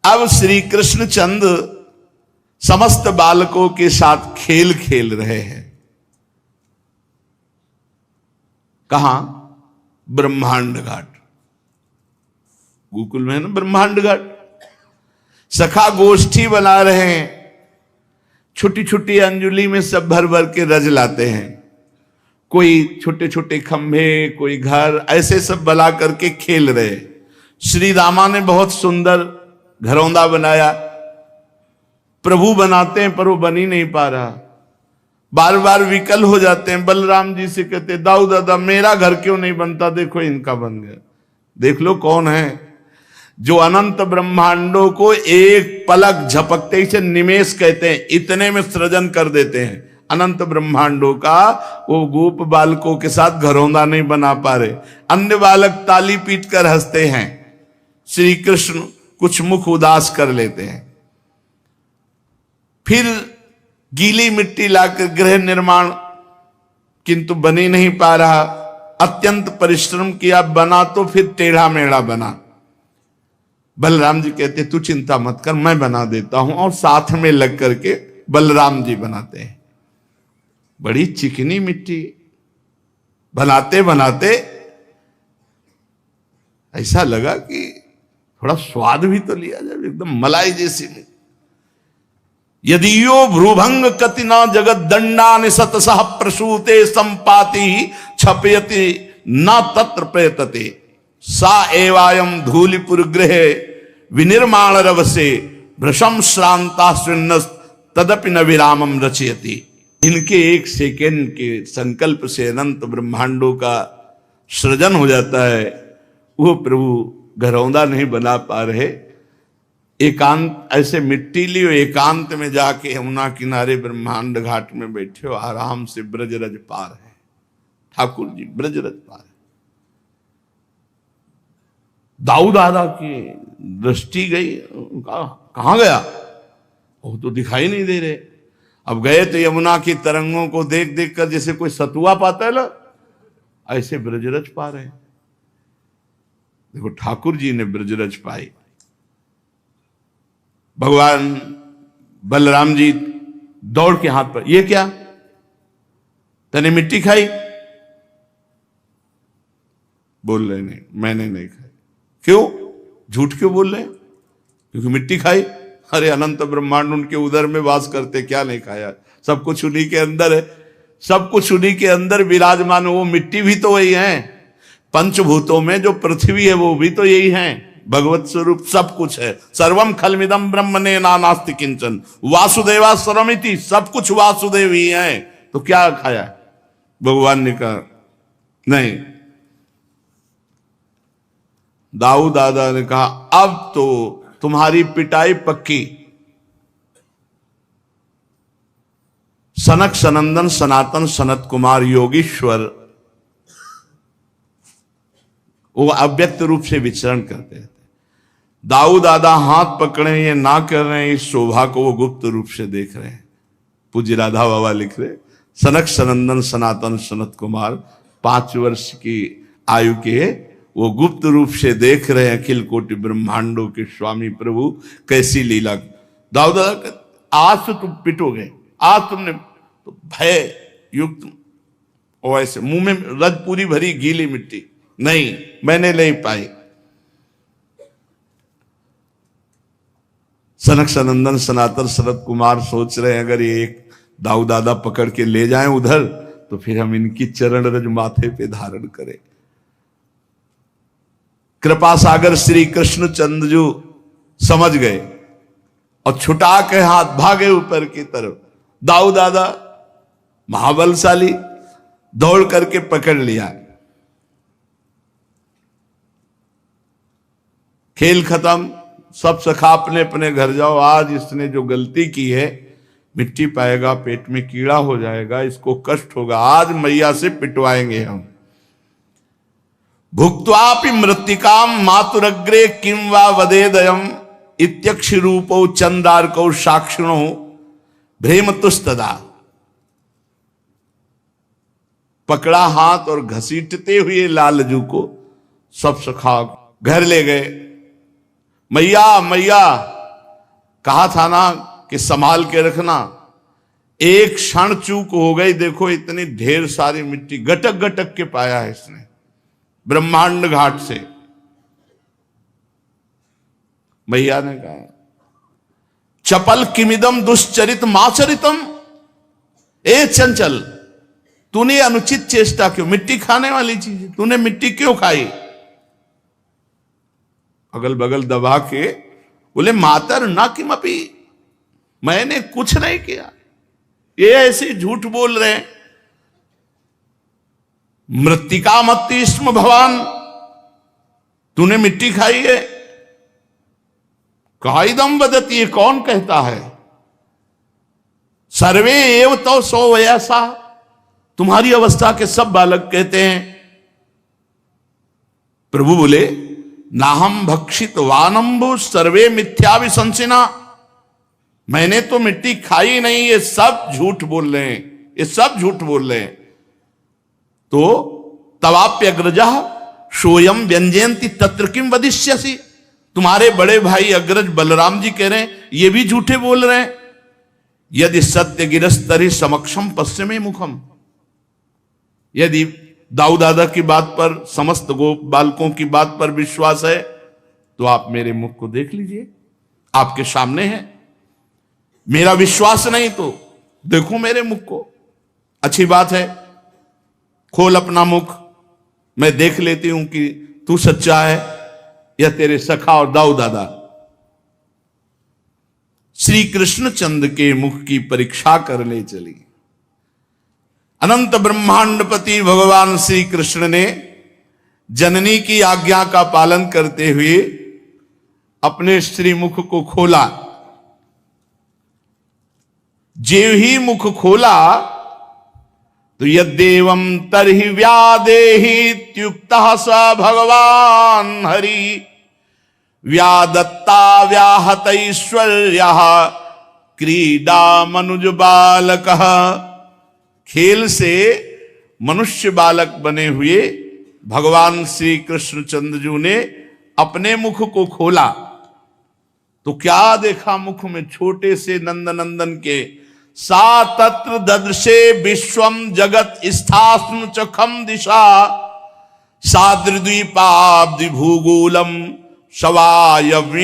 अब श्री कृष्ण चंद समस्त बालकों के साथ खेल खेल रहे हैं। कहां? ब्रह्मांड घाट। गोकुल में है ना ब्रह्मांड घाट। सखा गोष्ठी बना रहे हैं, छोटी छोटी अंजुली में सब भर भर के रज लाते हैं। कोई छोटे छोटे खंभे, कोई घर, ऐसे सब बना करके खेल रहे। श्री रामा ने बहुत सुंदर घरौंदा बनाया। प्रभु बनाते हैं पर वो बन ही नहीं पा रहा, बार बार विकल हो जाते हैं। बलराम जी से कहते, दाऊ दादा मेरा घर क्यों नहीं बनता, देखो इनका बन गया। देख लो कौन है जो अनंत ब्रह्मांडों को एक पलक झपकते से निमेष कहते हैं, इतने में सृजन कर देते हैं अनंत ब्रह्मांडों का। वो गोप बालकों के साथ घरौंदा नहीं बना पा रहे। अन्य बालक ताली पीट कर हंसते हैं, श्री कृष्ण कुछ मुख उदास कर लेते हैं। फिर गीली मिट्टी लाकर गृह निर्माण, किंतु बन ही नहीं पा रहा। अत्यंत परिश्रम किया, बना तो फिर टेढ़ा मेढ़ा बना। बलराम जी कहते तू चिंता मत कर, मैं बना देता हूं, और साथ में लग करके बलराम जी बनाते हैं। बड़ी चिकनी मिट्टी, बनाते बनाते ऐसा लगा कि थोड़ा स्वाद भी तो लिया जाए, एकदम मलाई जैसी मिट्टी। यदियो भ्रूभंग कतिना जगत दंडा निसत सह प्रसूते संपाति छपयति न तत्र प्रयतते सा एवायम धूलिपुर गृह विनिर्माण रवसे भ्रशम श्रांता शृण्ण तदपि न विरामम रचयति। इनके एक सेकेंड के संकल्प से अनंत ब्रह्मांडों का सृजन हो जाता है। वो प्रभु घरौंदा नहीं बना पा रहे। एकांत, ऐसे मिट्टी लियो, एकांत में जाके यमुना किनारे ब्रह्मांड घाट में बैठे हो, आराम से ब्रजरज पार है। ठाकुर जी ब्रजरज पार है। दाऊ दादा की दृष्टि गई, कहां गया, वो तो दिखाई नहीं दे रहे। अब गए तो यमुना की तरंगों को देख देख कर जैसे कोई सतुआ पाता है ना, ऐसे ब्रजरज पा रहे। देखो ठाकुर जी ने ब्रजरज पाई। भगवान बलराम जी दौड़ के हाथ पर, ये क्या, तने मिट्टी खाई? बोल रहे नहीं, मैंने नहीं खाई। क्यों? झूठ क्यों बोल रहे? क्योंकि मिट्टी खाई। अरे अनंत ब्रह्मांड उनके उदर में वास करते, क्या नहीं खाया? सब कुछ उन्हीं के अंदर है, सब कुछ उन्हीं के अंदर विराजमान। वो मिट्टी भी तो वही है, पंचभूतों में जो पृथ्वी है वो भी तो यही है, भगवत स्वरूप सब कुछ है। सर्वम खलमिदम ब्रह्मणे नास्ति किंचन वासुदेवा सर्वमिति, सब कुछ वासुदेव ही है। तो क्या खाया? भगवान ने कहा नहीं। दाऊ दादा ने कहा अब तो तुम्हारी पिटाई पक्की। सनक सनंदन सनातन सनत कुमार योगीश्वर वो अव्यक्त रूप से विचरण करते हैं। दाऊ दादा हाथ पकड़े ये ना कर रहे हैं, इस शोभा को वो गुप्त रूप से देख रहे हैं। पूज्य राधा बाबा लिख रहे, सनक सनंदन सनातन सनत कुमार 5 वर्ष की आयु के वो गुप्त रूप से देख रहे हैं अखिल कोटि ब्रह्मांडों के स्वामी प्रभु कैसी लीला। दाऊ दादा आज तो तुम पिटोगे, आज तुमने तो भय युक्त, और ऐसे मुंह में रज पूरी भरी गीली मिट्टी, नहीं मैंने नहीं पाई। सनक सनंदन सनातन सनत कुमार सोच रहे हैं अगर ये एक दाऊ दादा पकड़ के ले जाएं उधर तो फिर हम इनकी चरण रज माथे पे धारण करें। कृपा सागर श्री कृष्ण चंद्र जो समझ गए और छुटा के हाथ भागे ऊपर की तरफ। दाऊ दादा महाबलशाली दौड़ करके पकड़ लिया। खेल खत्म, सब सखा अपने अपने घर जाओ। आज इसने जो गलती की है, मिट्टी पाएगा, पेट में कीड़ा हो जाएगा, इसको कष्ट होगा, आज मैया से पिटवाएंगे हम। भुक्त्वापि मृत्तिकाम मातुरग्रे किम वा वदेदयम इत्यक्षि रूपो चंदार्कौ साक्षिणो भ्रेमतुस्तदा। पकड़ा हाथ और घसीटते हुए लालजू को सब सखा घर ले गए। मैया मैया कहा था ना कि संभाल के रखना, एक क्षण चूक हो गई, देखो इतनी ढेर सारी मिट्टी गटक गटक के पाया है इसने ब्रह्मांड घाट से। भैया ने कहा चपल किमिदम दुश्चरित माचरितम, ए चंचल तूने अनुचित चेष्टा क्यों, मिट्टी खाने वाली चीज तूने मिट्टी क्यों खाई। अगल बगल दबा के बोले मातर ना किमपि, मैंने कुछ नहीं किया, ये ऐसे झूठ बोल रहे हैं। मृत्तिका मत्ति स्म भवान, तूने मिट्टी खाई है। काइदम वदति, ये कौन कहता है। सर्वे एव तो सो वयसा, तुम्हारी अवस्था के सब बालक कहते हैं। प्रभु बोले नाहम भक्षित वानम्बु सर्वे मिथ्या विशंसिना, मैंने तो मिट्टी खाई नहीं, ये सब झूठ बोल रहे हैं, ये सब झूठ बोल रहे हैं। तो तवाप्यग्रजा सोयम व्यंजयंती तत्र किम वदिष्यसि, तुम्हारे बड़े भाई अग्रज बलराम जी कह रहे हैं ये भी झूठे बोल रहे हैं। यदि सत्य गिरस्तरी समक्षम पश्चिमे मुखम, यदि दाऊ दादा की बात पर, समस्त गो बालकों की बात पर विश्वास है तो आप मेरे मुख को देख लीजिए, आपके सामने है। मेरा विश्वास नहीं तो देखो मेरे मुख को, अच्छी बात है, खोल अपना मुख, मैं देख लेती हूं कि तू सच्चा है या तेरे सखा और दाऊ दादा। श्री कृष्णचंद्र के मुख की परीक्षा करने चली। अनंत ब्रह्मांडपति भगवान श्री कृष्ण ने जननी की आज्ञा का पालन करते हुए अपने श्रीमुख को खोला। जेव ही मुख खोला तो यद्देवं तरहि व्यादेहीत्युक्तः स भगवान हरि, व्यादत्ता व्याहत ऐश्वर्यः क्रीडा मनुज बालकः। खेल से मनुष्य बालक बने हुए भगवान श्री कृष्णचंद्र जी ने अपने मुख को खोला तो क्या देखा, मुख में छोटे से नंदनंदन के सा तत्र ददृशे विश्वम जगत स्थास्म चखम दिशा, साद्रिद्वीपाब्धि भूगोलम शवायविनिदुतारकम,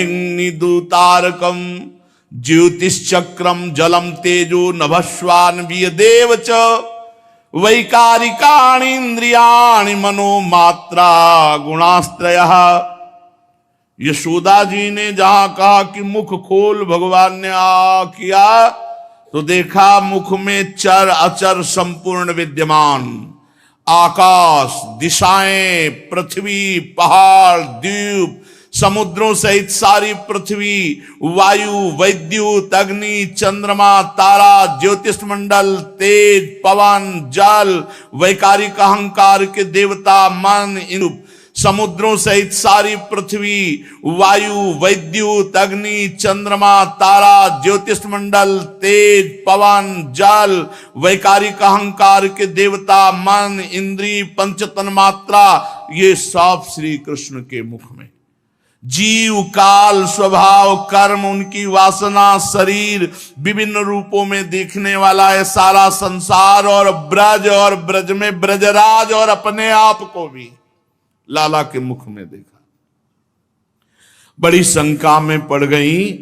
ज्योतिश्चक्रम जलम तेजो नभस्वान देव च, वैकारिकाणि इंद्रियाणि मनोमात्रा गुणास्त्रयः। यशोदा जी ने जहां कहा कि मुख खोल, भगवान ने किया तो देखा मुख में चर अचर संपूर्ण विद्यमान, आकाश, दिशाएं, पृथ्वी, पहाड़, द्वीप, समुद्रों सहित सारी पृथ्वी, वायु, वैद्युत, अग्नि, चंद्रमा, तारा, ज्योतिष मंडल, तेज, पवन, जल, वैकारिक अहंकार के देवता, मन, इन समुद्रों सहित सारी पृथ्वी, वायु, वैद्युत, अग्नि, चंद्रमा, तारा, ज्योतिष मंडल, तेज, पवन, जल, वैकारिक अहंकार के देवता, मन, इंद्री, पंच तन्मात्रा, ये सब श्री कृष्ण के मुख में। जीव, काल, स्वभाव, कर्म, उनकी वासना, शरीर, विभिन्न रूपों में देखने वाला है सारा संसार, और ब्रज में ब्रजराज, और अपने आप को भी लाला के मुख में देखा। बड़ी शंका में पड़ गई,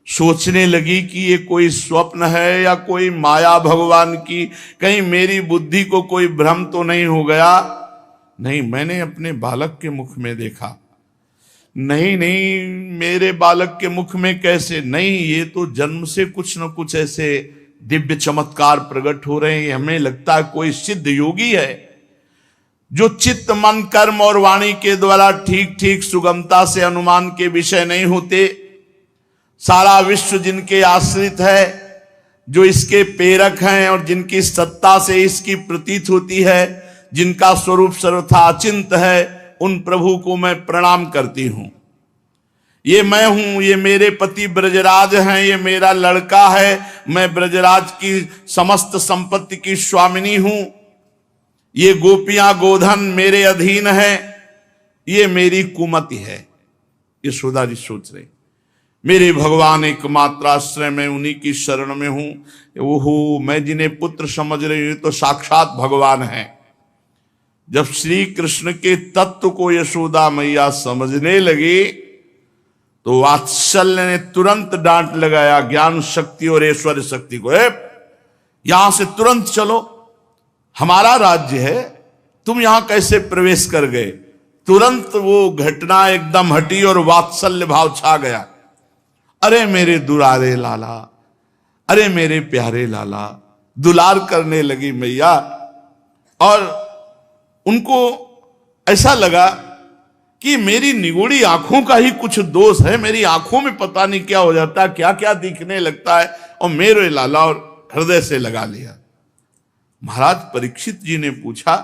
सोचने लगी कि ये कोई स्वप्न है या कोई माया भगवान की, कहीं मेरी बुद्धि को कोई भ्रम तो नहीं हो गया। नहीं, मैंने अपने बालक के मुख में देखा। नहीं, मेरे बालक के मुख में कैसे, नहीं, ये तो जन्म से कुछ न कुछ ऐसे दिव्य चमत्कार प्रकट हो रहे हैं। हमें लगता है कोई सिद्ध योगी है जो चित्त, मन, कर्म और वाणी के द्वारा ठीक ठीक सुगमता से अनुमान के विषय नहीं होते। सारा विश्व जिनके आश्रित है, जो इसके प्रेरक हैं और जिनकी सत्ता से इसकी प्रतीत होती है, जिनका स्वरूप सर्वथा अचिंत है, उन प्रभु को मैं प्रणाम करती हूं। ये मैं हूं, ये मेरे पति ब्रजराज हैं, ये मेरा लड़का है, मैं ब्रजराज की समस्त संपत्ति की स्वामिनी हूं, ये गोपियां गोधन मेरे अधीन है, ये मेरी कुमति है। ये यशोदा जी सोच रहे, मेरे भगवान एकमात्र आश्रय में, उन्हीं की शरण में हूं। ओहो, मैं जिन्हें पुत्र समझ रही हूं तो साक्षात भगवान है। जब श्री कृष्ण के तत्व को यशोदा मैया समझने लगी तो वात्सल्य ने तुरंत डांट लगाया ज्ञान शक्ति और ऐश्वर्य शक्ति को, यहां से तुरंत चलो, हमारा राज्य है, तुम यहां कैसे प्रवेश कर गए। तुरंत वो घटना एकदम हटी और वात्सल्य भाव छा गया। अरे मेरे दुलारे लाला, अरे मेरे प्यारे लाला, दुलार करने लगी मैया। और उनको ऐसा लगा कि मेरी निगोड़ी आंखों का ही कुछ दोष है, मेरी आंखों में पता नहीं क्या हो जाता है, क्या क्या दिखने लगता है, और मेरे लाला और हृदय से लगा लिया। महाराज परीक्षित जी ने पूछा,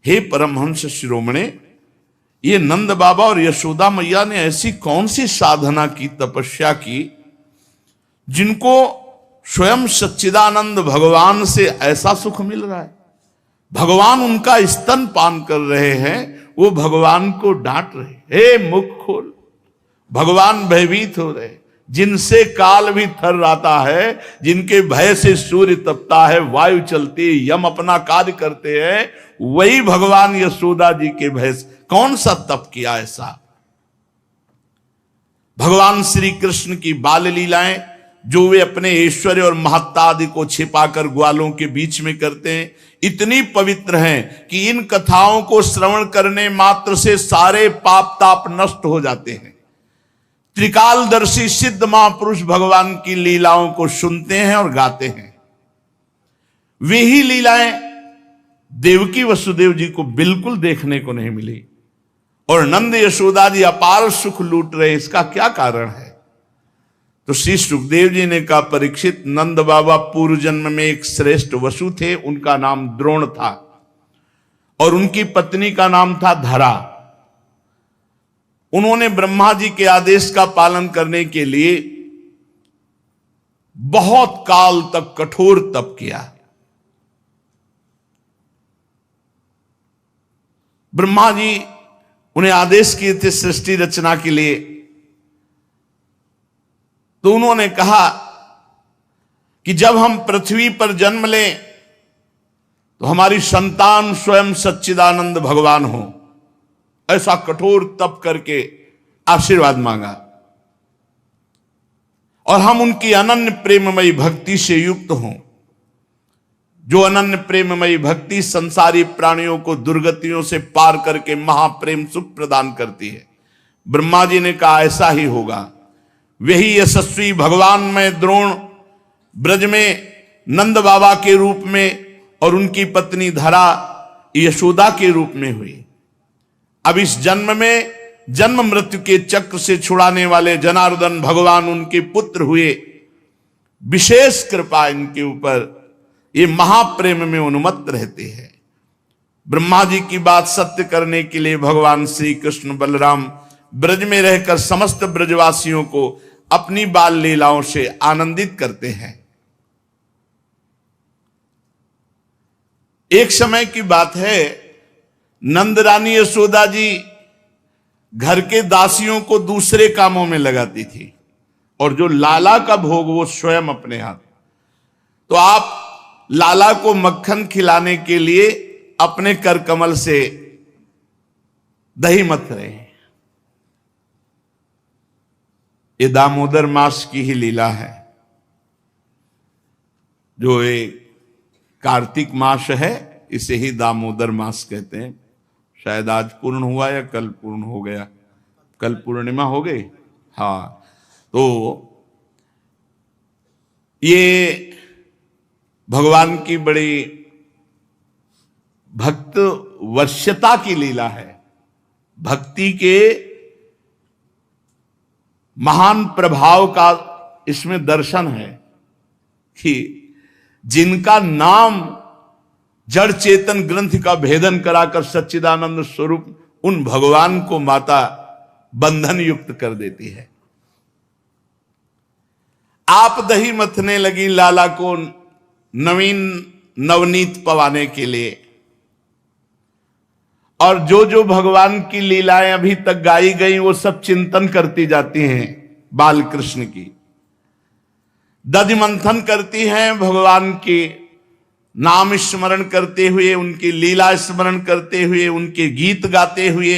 हे परमहंस शिरोमणे, ये नंद बाबा और यशोदा मैया ने ऐसी कौन सी साधना की, तपस्या की, जिनको स्वयं सच्चिदानंद भगवान से ऐसा सुख मिल रहा है। भगवान उनका स्तन पान कर रहे हैं, वो भगवान को डांट रहे, हे मुख खोल। भगवान भयभीत हो रहे, जिनसे काल भी थर्राता है, जिनके भय से सूर्य तपता है, वायु चलती है, यम अपना कार्य करते हैं, वही भगवान यशोदा जी के भय से कौन सा तप किया ऐसा। भगवान श्री कृष्ण की बाल लीलाएं जो वे अपने ऐश्वर्य और महत्ता आदि को छिपाकर ग्वालों के बीच में करते हैं, इतनी पवित्र हैं कि इन कथाओं को श्रवण करने मात्र से सारे पाप ताप नष्ट हो जाते हैं। त्रिकालदर्शी सिद्ध महापुरुष भगवान की लीलाओं को सुनते हैं और गाते हैं। वे ही लीलाएं देवकी वसुदेव जी को बिल्कुल देखने को नहीं मिली, और नंद यशोदा जी अपार सुख लूट रहे, इसका क्या कारण है। तो श्री सुखदेव जी ने कहा, परीक्षित, नंद बाबा पूर्व जन्म में एक श्रेष्ठ वसु थे, उनका नाम द्रोण था, और उनकी पत्नी का नाम था धरा। उन्होंने ब्रह्मा जी के आदेश का पालन करने के लिए बहुत काल तक कठोर तप किया। ब्रह्मा जी उन्हें आदेश किए थे सृष्टि रचना के लिए, तो उन्होंने कहा कि जब हम पृथ्वी पर जन्म लें तो हमारी संतान स्वयं सच्चिदानंद भगवान हो। ऐसा कठोर तप करके आशीर्वाद मांगा, और हम उनकी अनन्य प्रेममयी भक्ति से युक्त हों। जो अनन्य प्रेममयी भक्ति संसारी प्राणियों को दुर्गतियों से पार करके महाप्रेम सुख प्रदान करती है। ब्रह्मा जी ने कहा ऐसा ही होगा। वही यशस्वी भगवान में द्रोण ब्रज में नंद बाबा के रूप में और उनकी पत्नी धरा यशोदा के रूप में हुई। अब इस जन्म में जन्म मृत्यु के चक्र से छुड़ाने वाले जनार्दन भगवान उनके पुत्र हुए। विशेष कृपा इनके ऊपर, ये महाप्रेम में उन्मत्त रहते हैं। ब्रह्मा जी की बात सत्य करने के लिए भगवान श्री कृष्ण बलराम ब्रज में रहकर समस्त ब्रजवासियों को अपनी बाल लीलाओं से आनंदित करते हैं। एक समय की बात है, नंद रानी यशोदा जी घर के दासियों को दूसरे कामों में लगाती थी, और जो लाला का भोग वो स्वयं अपने हाथ। तो आप लाला को मक्खन खिलाने के लिए अपने कर कमल से दही मथ रहे हैं। ये दामोदर मास की ही लीला है, जो एक कार्तिक मास है, इसे ही दामोदर मास कहते हैं। शायद आज पूर्ण हुआ या कल पूर्ण हो गया, कल पूर्णिमा हो गई। हाँ, तो ये भगवान की बड़ी भक्त वश्यता की लीला है। भक्ति के महान प्रभाव का इसमें दर्शन है कि जिनका नाम जड़ चेतन ग्रंथ का भेदन कराकर सच्चिदानंद स्वरूप उन भगवान को माता बंधन युक्त कर देती है। आप दही मथने लगी लाला को नवीन नवनीत पवाने के लिए, और जो जो भगवान की लीलाएं अभी तक गाई गई वो सब चिंतन करती जाती हैं बाल कृष्ण की। दधि मंथन करती हैं भगवान के नाम स्मरण करते हुए, उनकी लीला स्मरण करते हुए, उनके गीत गाते हुए।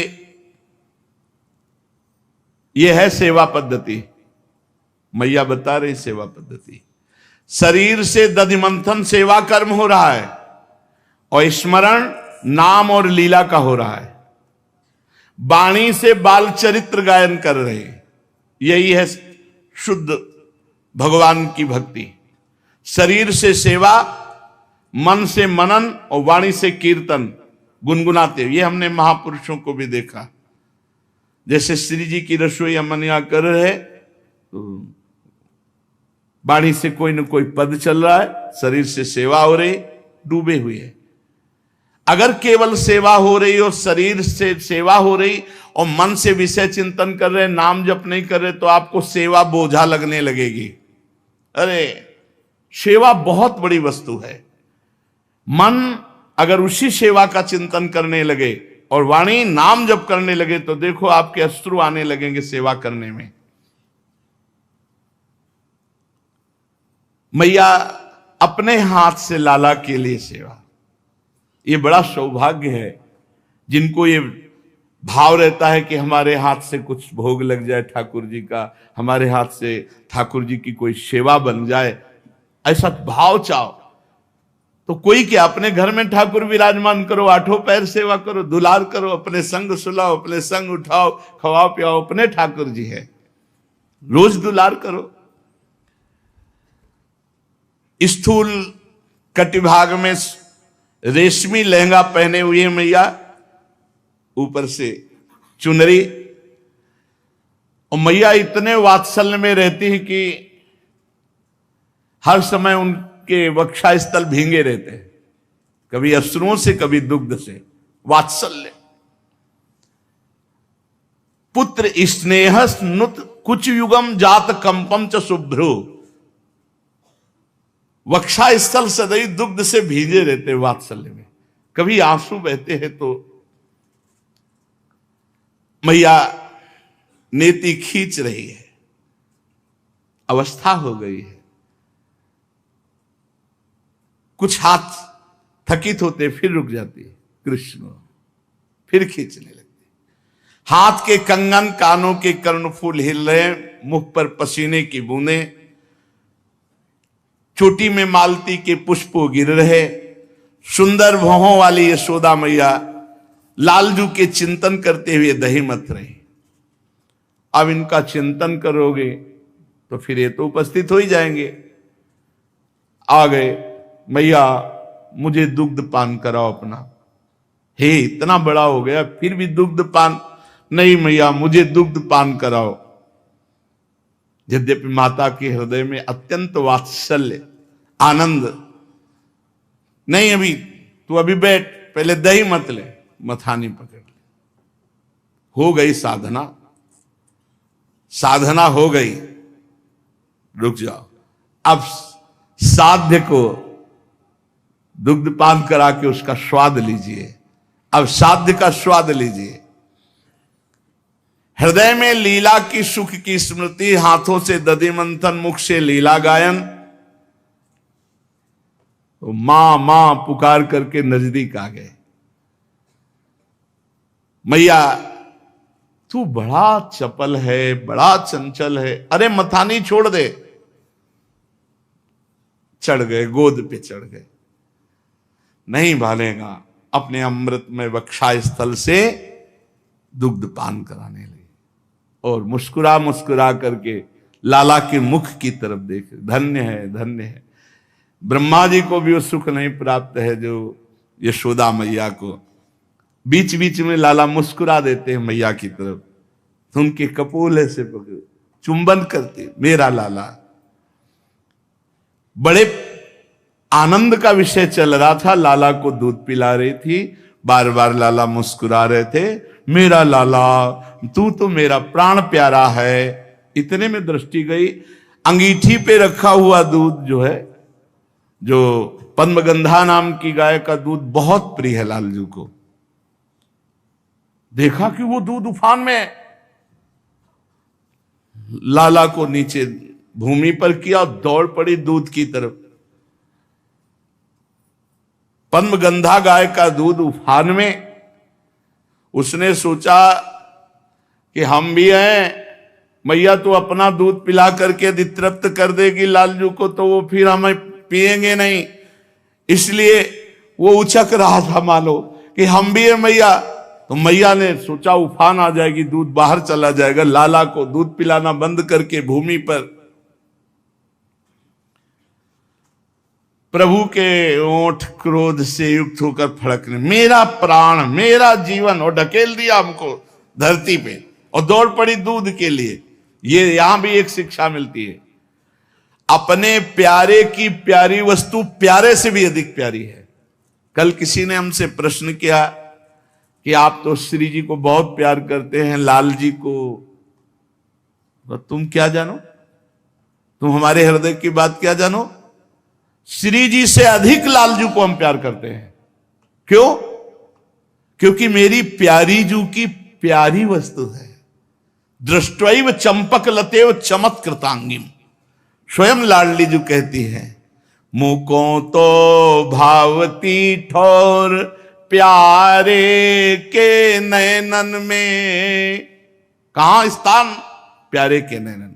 यह है सेवा पद्धति। मैया बता रही सेवा पद्धति। शरीर से दधि मंथन सेवा कर्म हो रहा है और स्मरण नाम और लीला का हो रहा है। वाणी से बाल चरित्र गायन कर रहे हैं। यही है शुद्ध भगवान की भक्ति। शरीर से सेवा, मन से मनन और वाणी से कीर्तन गुनगुनाते। ये हमने महापुरुषों को भी देखा। जैसे श्री जी की रसोई अमनिया कर रहे, तो वाणी से कोई न कोई पद चल रहा है, शरीर से सेवा हो रही, डूबे हुए है। अगर केवल सेवा हो रही और शरीर से सेवा हो रही और मन से विषय चिंतन कर रहे, नाम जप नहीं कर रहे, तो आपको सेवा बोझा लगने लगेगी। अरे सेवा बहुत बड़ी वस्तु है। मन अगर उसी सेवा का चिंतन करने लगे और वाणी नाम जप करने लगे, तो देखो आपके अश्रु आने लगेंगे सेवा करने में। मैया अपने हाथ से लाला के लिए सेवा, ये बड़ा सौभाग्य है। जिनको ये भाव रहता है कि हमारे हाथ से कुछ भोग लग जाए ठाकुर जी का, हमारे हाथ से ठाकुर जी की कोई सेवा बन जाए, ऐसा भाव चाहो, तो कोई क्या, अपने घर में ठाकुर विराजमान करो, आठों पैर सेवा करो, दुलार करो, अपने संग सुलाओ, अपने संग उठाओ, खवाओ पियाओ, अपने ठाकुर जी है, रोज दुलार करो। स्थूल कटिभाग में रेशमी लहंगा पहने हुए मैया, ऊपर से चुनरी, और मैया इतने वात्सल्य में रहती है कि हर समय उनके वक्षा स्थल भींगे रहते हैं, कभी अश्रुओं से कभी दुग्ध से। वात्सल्य। पुत्र स्नेह नुत कुछ युगम जात कंपम च शुभ्रु। वक्षा स्थल सदैव दुग्ध से भीगे रहते वात्सल्य में, कभी आंसू बहते हैं तो मैया नेति खींच रही है, अवस्था हो गई है। कुछ हाथ थकित होते फिर रुक जाती है कृष्ण, फिर खींचने लगती। हाथ के कंगन, कानों के कर्णफूल हिल रहे, मुख पर पसीने की बूंदें, चोटी में मालती के पुष्प गिर रहे। सुंदर भौहों वाली यशोदा मैया लालजू के चिंतन करते हुए दही मथ रही। अब इनका चिंतन करोगे तो फिर ये तो उपस्थित हो ही जाएंगे। आ गए, मैया मुझे दुग्ध पान कराओ अपना। हे इतना बड़ा हो गया फिर भी दुग्ध पान नहीं, मैया मुझे दुग्ध पान कराओ। यद्यपि माता के हृदय में अत्यंत वात्सल्य, आनंद, नहीं अभी तू अभी बैठ, पहले दही मत ले, मथानी पकड़ ले। हो गई साधना, साधना हो गई, रुक जाओ। अब साध्य को दुग्ध पान करा के उसका स्वाद लीजिए। अब साध्य का स्वाद लीजिए। हृदय में लीला की सुख की स्मृति, हाथों से दधि मंथन, मुख से लीला गायन। तो मां मां पुकार करके नजदीक आ गए। मैया तू बड़ा चपल है, बड़ा चंचल है, अरे मथानी छोड़ दे। चढ़ गए, गोद पे चढ़ गए। नहीं भालेगा, अपने अमृत में वक्षा स्थल से दुग्ध पान कराने लगे और मुस्कुरा मुस्कुरा करके लाला के मुख की तरफ देखे। धन्य है, धन्य है। ब्रह्मा जी को भी वो सुख नहीं प्राप्त है जो यशोदा मैया को। बीच बीच में लाला मुस्कुरा देते हैं मैया की तरफ, तो उनके कपोल से पकड़ चुंबन करते, मेरा लाला। बड़े आनंद का विषय चल रहा था, लाला को दूध पिला रही थी, बार बार लाला मुस्कुरा रहे थे, मेरा लाला तू तो मेरा प्राण प्यारा है। इतने में दृष्टि गई, अंगीठी पे रखा हुआ दूध जो है, जो पद्मगंधा नाम की गाय का दूध बहुत प्रिय है लालजू को। देखा कि वो दूध उफान में, लाला को नीचे भूमि पर किया, दौड़ पड़ी दूध की तरफ। पद्मगंधा गाय का दूध उफान में। उसने सोचा कि हम भी हैं, मैया तो अपना दूध पिला करके यदि तृप्त कर देगी लालजू को तो वो फिर हमें पिएंगे नहीं, इसलिए वो उचक रहा था मानो कि हम भी हैं मैया। तो मैया ने सोचा उफान आ जाएगी, दूध बाहर चला जाएगा, लाला को दूध पिलाना बंद करके भूमि पर प्रभु के ओंठ क्रोध से युक्त होकर फड़कने, मेरा प्राण मेरा जीवन, और ढकेल दिया हमको धरती पे और दौड़ पड़ी दूध के लिए। ये यहां भी एक शिक्षा मिलती है, अपने प्यारे की प्यारी वस्तु प्यारे से भी अधिक प्यारी है। कल किसी ने हमसे प्रश्न किया कि आप तो श्री जी को बहुत प्यार करते हैं, लाल जी को तो तुम क्या जानो, तुम हमारे हृदय की बात क्या जानो। श्री जी से अधिक लालजू को हम प्यार करते हैं। क्यों? क्योंकि मेरी प्यारी जू की प्यारी वस्तु है। दृष्टैव चंपक लतेव चमत्कृतांगिम, स्वयं लाडली जू कहती है, मुको तो भावती ठोर प्यारे के नयनन में। कहां स्थान? प्यारे के नयनन।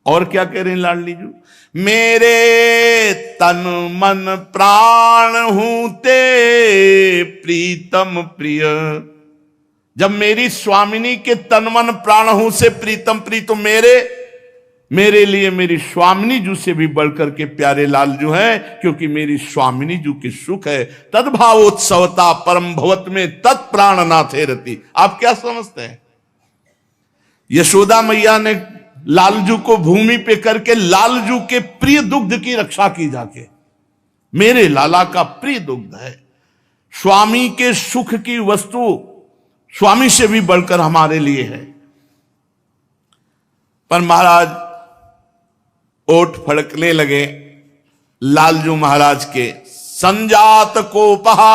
और क्या कह रहे हैं लाडली जू, मेरे तन मन प्राण हूं ते प्रीतम प्रिय। जब मेरी स्वामिनी के तन मन प्राण हूं से प्रीतम प्रिय, तो मेरे लिए मेरी स्वामिनी जू से भी बढ़कर के प्यारे लालजू हैं, क्योंकि मेरी स्वामिनी जू के सुख है। तद्भावोत्सवता परम भवत में तत्प्राण नाथे रति। आप क्या समझते हैं? यशोदा मैया ने लालजू को भूमि पे करके लालजू के प्रिय दुग्ध की रक्षा की जाके, मेरे लाला का प्रिय दुग्ध है। स्वामी के सुख की वस्तु स्वामी से भी बढ़कर हमारे लिए है। पर महाराज ओठ फड़कने लगे लालजू महाराज के। संजात कोपहा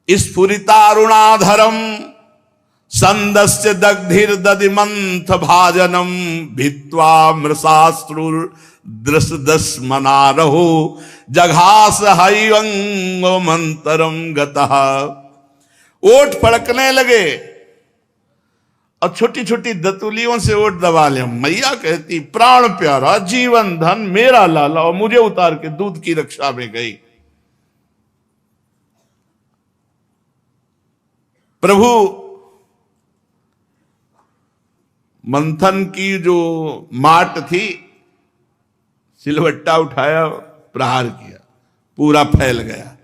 स्फुरितारुणाधरम संदस्य दग्धिर दधिमंथ भाजनम भित्वा मृषाश्रुर दृश दस मना रहो जघास हरिवंगो मंतरम गतः। ओठ फड़कने लगे और छोटी छोटी दतुलियों से ओठ दबा ले। मैया कहती, प्राण प्यारा जीवन धन मेरा लाला, और मुझे उतार के दूध की रक्षा में गई। प्रभु मंथन की जो माट थी, सिलवट्टा उठाया, प्रहार किया, पूरा फैल गया।